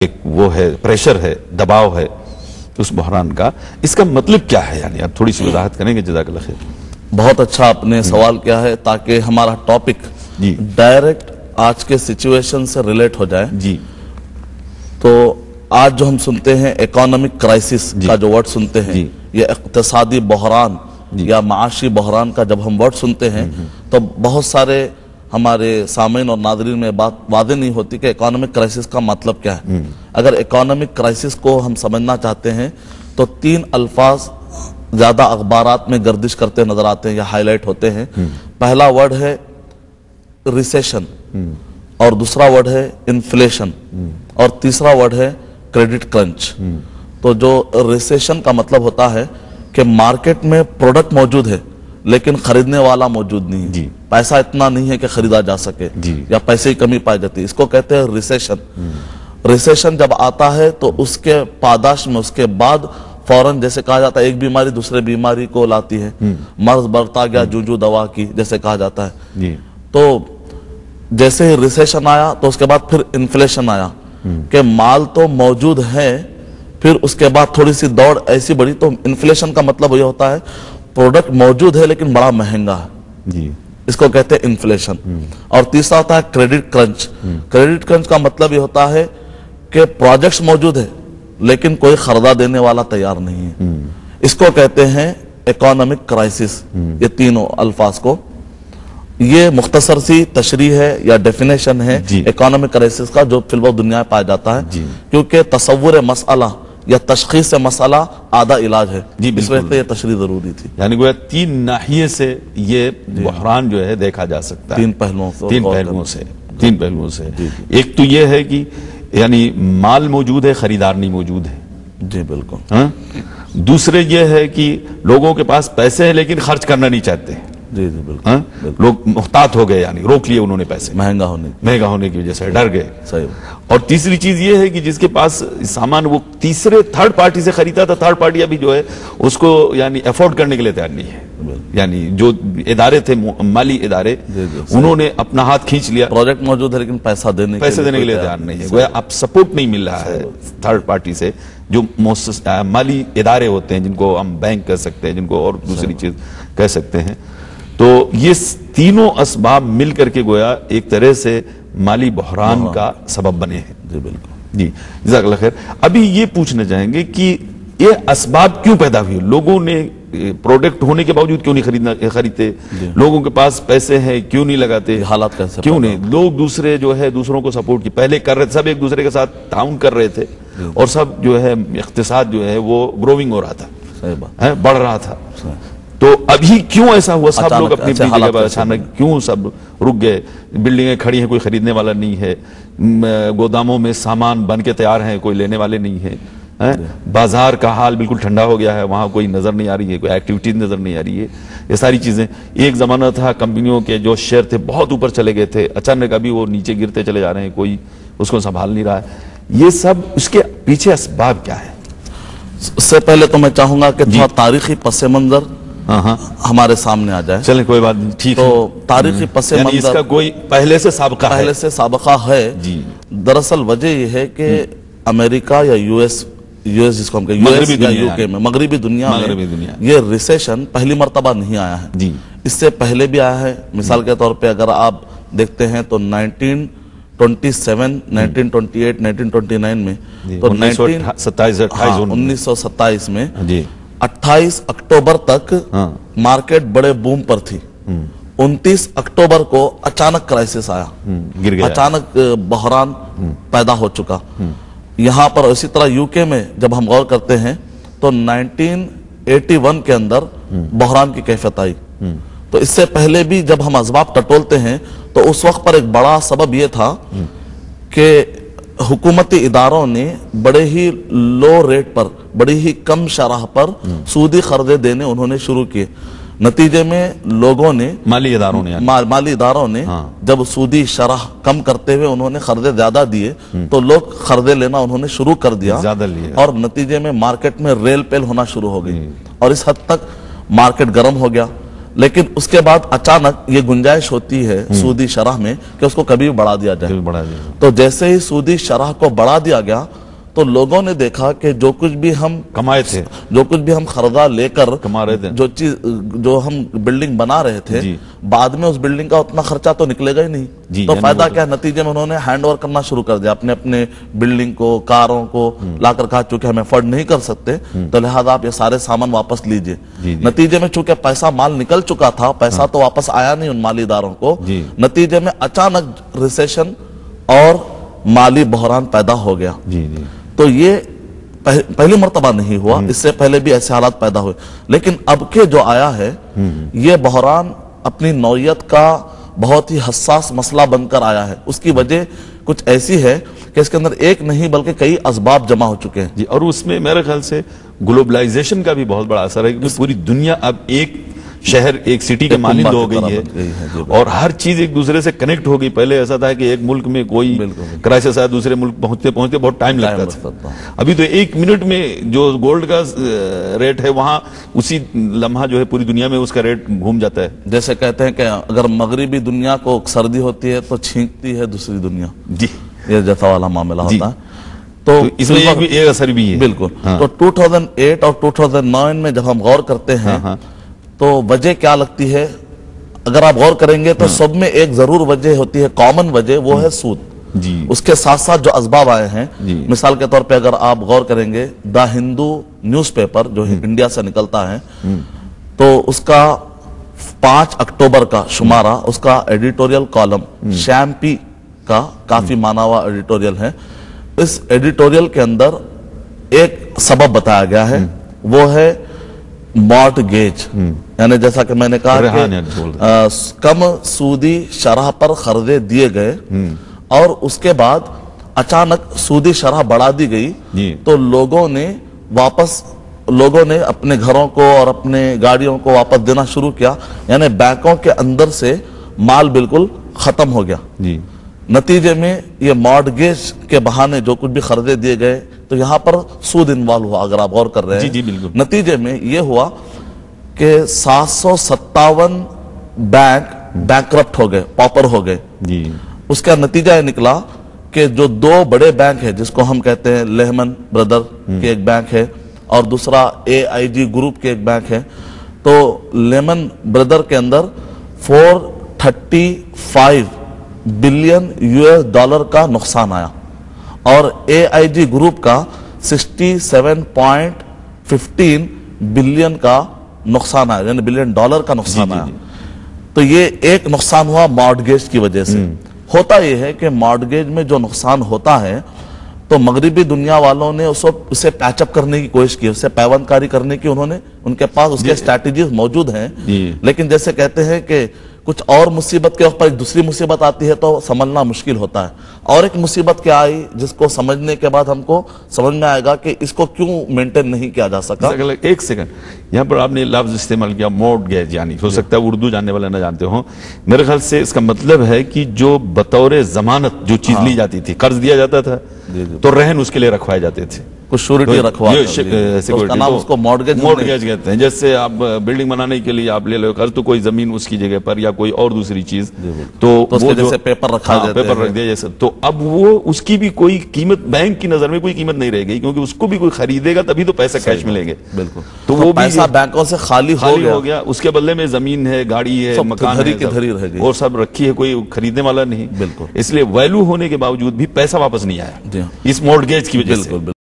ایک وہ ہے پریشر ہے دباؤ ہے اس بحران کا، اس کا مطلب کیا ہے؟ یعنی آپ تھوڑی سی وضاحت کریں گے؟ جزاک اللہ خیر۔ بہت اچھا آپ نے سوال کیا ہے تاکہ ہمارا ٹاپک جی ڈائریکٹ آج کے سچویشن سے ریلیٹ ہو جائے۔ جی تو آج جو ہم سنتے ہیں اکانومک کرائسس کا جو ورڈ سنتے ہیں، یہ اقتصادی بحران یا معاشی بحران کا جب ہم ورڈ سنتے ہیں تو بہت سارے ہمارے سامعین اور ناظرین میں بات واضح نہیں ہوتی کہ اکانومک کرائسس کا مطلب کیا ہے۔ اگر اکانومک کرائسس کو ہم سمجھنا چاہتے ہیں تو 3 الفاظ زیادہ اخبارات میں گردش کرتے نظر آتے ہیں یا ہائی لائٹ ہوتے ہیں۔ پہلا ورڈ ہے ریسیشن، اور دوسرا ورڈ ہے انفلیشن، اور تیسرا ورڈ ہے کریڈٹ کرنچ۔ تو جو ریسیشن کا مطلب ہوتا ہے کہ مارکیٹ میں پروڈکٹ موجود ہے لیکن خریدنے والا موجود نہیں ہے، پیسہ اتنا نہیں ہے کہ خریدا جا سکے، یا پیسے کی کمی پائی جاتی ہے، اس کو کہتے ہیں ریسیشن۔ ریسیشن جب آتا ہے تو اس کے پاداش میں اس کے بعد فوراً جیسے کہا جاتا ہے ایک بیماری دوسرے بیماری کو لاتی ہے، مرض بڑھتا گیا جوں دوا کی جیسے کہا جاتا ہے۔ تو جیسے ہی ریسیشن آیا تو اس کے بعد پھر انفلیشن آیا کہ مال تو موجود ہے، پھر اس کے بعد تھوڑی سی دوڑ ایسی بڑھی، تو انفلیشن کا مطلب یہ ہوتا ہے پروڈکٹ موجود ہے لیکن بڑا مہنگا ہے، اس کو کہتے ہیں انفلیشن۔ اور تیسرا ہوتا ہے کریڈٹ کرنچ۔ کریڈٹ کرنچ کا مطلب یہ ہوتا ہے کہ پروجیکٹس موجود ہے لیکن کوئی خریدا دینے والا تیار نہیں ہے، اس کو کہتے ہیں اکانومک کرائسس۔ یہ تینوں الفاظ کو، یہ مختصر سی تشریح ہے یا ڈیفینیشن ہے اکانومک کرائسس کا جو فی الوقت دنیا میں پایا جاتا ہے، کیونکہ تصور مسئلہ یا تشخیص مسئلہ آدھا علاج ہے، اس وجہ سے یہ تشریح ضروری تھی۔ یعنی گویا 3 ناحیے سے یہ بحران جو ہے دیکھا جا سکتا ہے، 3 پہلوؤں سے۔ 3 پہلوؤں سے۔ ایک تو یہ ہے کہ یعنی مال موجود ہے، خریدار نہیں موجود ہے۔ جی بالکل۔ دوسرے یہ ہے کہ لوگوں کے پاس پیسے ہیں لیکن خرچ کرنا نہیں چاہتے، جی جی بالکل، لوگ محتاط ہو گئے، یعنی روک لیے انہوں نے پیسے مہنگا ہونے کی وجہ سے ڈر گئے۔ صحیح۔ اور تیسری چیز یہ ہے کہ جس کے پاس سامان وہ تھرڈ پارٹی سے خریدا تھا، تھرڈ پارٹی ابھی جو ہے اس کو یعنی افورڈ کرنے کے لیے تیار نہیں ہے، یعنی جو ادارے تھے مالی ادارے انہوں نے اپنا ہاتھ کھینچ لیا، پروجیکٹ موجود ہے لیکن پیسہ دینے کے لیے تیار نہیں ہے، گویا اب سپورٹ نہیں مل رہا ہے تھرڈ پارٹی سے، جو مالی ادارے ہوتے ہیں جن کو ہم بینک کہہ سکتے ہیں، جن کو اور دوسری چیز کہہ سکتے ہیں۔ تو یہ تینوں اسباب مل کر کے گویا ایک طرح سے مالی بحران کا سبب بنے ہیں۔ جی بالکل۔ جی جزاک اللہ خیر۔ ابھی یہ پوچھنا چاہیں گے کہ یہ اسباب کیوں پیدا ہوئی؟ لوگوں نے پروڈکٹ ہونے کے باوجود کیوں نہیں خریدتے؟ لوگوں کے پاس پیسے ہیں کیوں نہیں لگاتے؟ حالات کیسے کیوں نہیں؟ لوگ دوسروں کو سپورٹ کی پہلے کر رہے تھے، سب ایک دوسرے کے ساتھ تعاون کر رہے تھے، اور سب جو ہے اقتصاد جو ہے وہ گروونگ ہو رہا تھا، بڑھ رہا تھا۔ تو ابھی کیوں ایسا ہوا؟ سب لوگ اپنی جگہ پر اچانک کیوں سب رک گئے؟ بلڈنگیں کھڑی ہیں، کوئی خریدنے والا نہیں ہے، گوداموں میں سامان بن کے تیار ہیں، کوئی لینے والے نہیں ہیں، بازار کا حال بالکل ٹھنڈا ہو گیا ہے، وہاں کوئی نظر نہیں آ رہی ہے، کوئی ایکٹیویٹی نظر نہیں آ رہی ہے، یہ ساری چیزیں۔ ایک زمانہ تھا کمپنیوں کے جو شیئر تھے بہت اوپر چلے گئے تھے، اچانک ابھی وہ نیچے گرتے چلے جا رہے ہیں، کوئی اس کو سنبھال نہیں رہا ہے۔ یہ سب اس کے پیچھے اسباب کیا ہے؟ اس سے پہلے تو میں چاہوں گا کہ تھوڑا تاریخی پس منظر ہمارے سامنے آ جائے۔ چلیں کوئی بات نہیں، ٹھیک ہے۔ تو تاریخی پس منظر اس کا کوئی پہلے سے سابقہ ہے۔ دراصل وجہ یہ ہے کہ امریکہ یا یو ایس جس کو ہم کہیں یوکے میں، مغربی دنیا میں یہ ریسیشن پہلی مرتبہ نہیں آیا ہے، اس سے پہلے بھی آیا ہے۔ مثال کے طور پہ اگر آپ دیکھتے ہیں تو 1927 1928 1929 میں، تو 1927 میں 28 اکتوبر تک مارکیٹ بڑے بوم پر تھی۔ 29 اکتوبر کو اچانک کرائسس آیا، اچانک بحران پیدا ہو چکا۔ یہاں پر اسی طرح یوکے میں جب ہم غور کرتے ہیں تو 1981 کے اندر بحران کی کیفیت آئی۔ تو اس سے پہلے بھی جب ہم اسباب ٹٹولتے ہیں تو اس وقت پر ایک بڑا سبب یہ تھا کہ حکومتی اداروں نے بڑے ہی لو ریٹ پر، بڑی ہی کم شرح پر سودی قرضے دینے انہوں نے شروع کیے۔ نتیجے میں لوگوں نے، مالی اداروں نے جب سودی شرح کم کرتے ہوئے انہوں نے قرضے زیادہ دیے تو لوگ قرضے لینا انہوں نے شروع کر دیا، اور نتیجے میں مارکیٹ میں ریل پیل ہونا شروع ہو گئی، اور اس حد تک مارکیٹ گرم ہو گیا۔ لیکن اس کے بعد اچانک یہ گنجائش ہوتی ہے سودی شرح میں کہ اس کو کبھی بھی بڑھا دیا جائے. تو جیسے ہی سودی شرح کو بڑھا دیا گیا تو لوگوں نے دیکھا کہ جو کچھ بھی ہم کمائے تھے، جو کچھ بھی ہم خردا لے کر کما رہے تھے، جو ہم بلڈنگ بنا رہے تھے، بعد میں اس بلڈنگ کا اتنا خرچہ تو نکلے گا ہی نہیں. تو فائدہ کیا؟ نتیجے میں انہوں نے ہینڈ اوور کرنا شروع کر دیا اپنے بلڈنگ کو، کاروں کو لا کر کہا چونکہ ہم افورڈ نہیں کر سکتے تو لہذا آپ یہ سارے سامان واپس لیجئے. نتیجے میں چونکہ پیسہ مال نکل چکا تھا، پیسہ تو واپس آیا نہیں ان مالی اداروں کو. نتیجے میں اچانک ریسیشن اور مالی بحران پیدا ہو گیا. تو یہ پہلی مرتبہ نہیں ہوا، اس سے پہلے بھی ایسے حالات پیدا ہوئے، لیکن اب کے جو آیا ہے یہ بحران اپنی نوعیت کا بہت ہی حساس مسئلہ بن کر آیا ہے. اس کی وجہ کچھ ایسی ہے کہ اس کے اندر ایک نہیں بلکہ کئی اسباب جمع ہو چکے ہیں. اور اس میں میرے خیال سے گلوبلائزیشن کا بھی بہت بڑا اثر ہے، کیونکہ پوری دنیا اب ایک شہر، ایک سٹی کے مانند ہو گئی ہے اور ہر چیز ایک دوسرے سے کنیکٹ ہو گئی. پہلے ایسا تھا کہ ایک ملک میں کوئی کرائسس آیا دوسرے ملک پہنچتے بہت ٹائم لگتا تھا. ابھی تو ایک منٹ میں جو گولڈ کا ریٹ ہے وہاں اسی لمحہ جو ہے پوری دنیا میں اس کا ریٹ گھوم جاتا ہے. جیسے کہتے ہیں کہ اگر مغربی دنیا کو سردی ہوتی ہے تو چھینکتی ہے دوسری دنیا. یہ جیسا والا معاملہ ہوتا ہے. تو اس میں ایک اثر بھی ہے. بالکل. تو 2008 اور 2009 میں جب ہم غور کرتے ہیں تو وجہ کیا لگتی ہے؟ اگر آپ غور کریں گے تو سب میں ایک ضرور وجہ ہوتی ہے، کامن وجہ، وہ ہے سود. اس کے ساتھ ساتھ جو اسباب آئے ہیں، مثال کے طور پہ اگر آپ غور کریں گے دا ہندو نیوز پیپر جو انڈیا سے نکلتا ہے تو اس کا 5 اکتوبر کا شمارہ، اس کا ایڈیٹوریل کالم شیمپی کا کافی مانا ہوا ایڈیٹوریل ہے. اس ایڈیٹوریل کے اندر ایک سبب بتایا گیا ہے، وہ ہے مارٹگیج. یعنی جیسا کہ میں نے کہا کہ کم سودی شرح پر قرضے دیے گئے اور اس کے بعد اچانک سودی شرح بڑھا دی گئی تو لوگوں نے اپنے گھروں کو اور اپنے گاڑیوں کو واپس دینا شروع کیا. یعنی بینکوں کے اندر سے مال بالکل ختم ہو گیا. نتیجے میں یہ مارٹگیج کے بہانے جو کچھ بھی قرضے دیے گئے تو یہاں پر سود انوالو ہوا. اگر آپ غور کر رہے ہیں نتیجے میں یہ ہوا کہ 757 بینک بینکرپٹ ہو گئے، پاپر ہو گئے. اس کا نتیجہ یہ نکلا کہ جو 2 بڑے بینک ہیں جس کو ہم کہتے ہیں لیہمن بردر کے ایک بینک ہے اور دوسرا AIG گروپ کے ایک بینک ہے، تو لیہمن بردر کے اندر 435 بلین $US کا نقصان آیا اور AIG گروپ کا 67.15 بلین کا نقصان آیا، یعنی $1 بلین کا نقصان آیا. تو یہ ایک نقصان ہوا مارٹگیج کی وجہ سے. ہوتا یہ ہے کہ مارٹگیج میں جو نقصان ہوتا ہے تو مغربی دنیا والوں نے اسے پیچ اپ کرنے کی کوشش کی، اسے پیوند کاری کرنے کی ان کے پاس اس کے اسٹریٹجیز موجود ہیں. لیکن جیسے کہتے ہیں کہ کچھ اور مصیبت کے اوپر ایک دوسری مصیبت آتی ہے تو سمجھنا مشکل ہوتا ہے. اور ایک مصیبت کیا آئی جس کو سمجھنے کے بعد ہم کو سمجھ میں آئے گا کہ اس کو کیوں مینٹین نہیں کیا جا سکا. ایک سیکنڈ، یہاں پر آپ نے لفظ استعمال کیا مارٹگیج، یعنی ہو سکتا ہے اردو جاننے والے نہ جانتے ہوں. میرے خیال سے اس کا مطلب ہے کہ جو بطور ضمانت جو چیز لی جاتی تھی، قرض دیا جاتا تھا تو رہن اس کے لیے رکھوائے جاتے تھے، کچھ شیورٹی اس کو مارٹگیج کہتے ہیں. جیسے آپ بلڈنگ بنانے کے لیے آپ لے لو قرض تو کوئی زمین اس کی جگہ پر یا کوئی اور دوسری چیز تو وہ جیسے پیپر رکھا پیپر رکھ دیا جیسے. تو اب وہ اس کی بھی کوئی قیمت بینک کی نظر میں کوئی قیمت نہیں رہے گی کیونکہ اس کو بھی کوئی خریدے گا تبھی تو پیسہ کیش ملیں گے. بالکل. تو وہ پیسہ بینکوں سے خالی ہو گیا، اس کے بدلے میں زمین ہے، گاڑی ہے، مکان ہے اور سب رکھی ہے، کوئی خریدنے والا نہیں. بالکل. اس لیے ویلو ہونے کے باوجود بھی پیسہ واپس نہیں آیا اس مارٹگیج کی وجہ سے.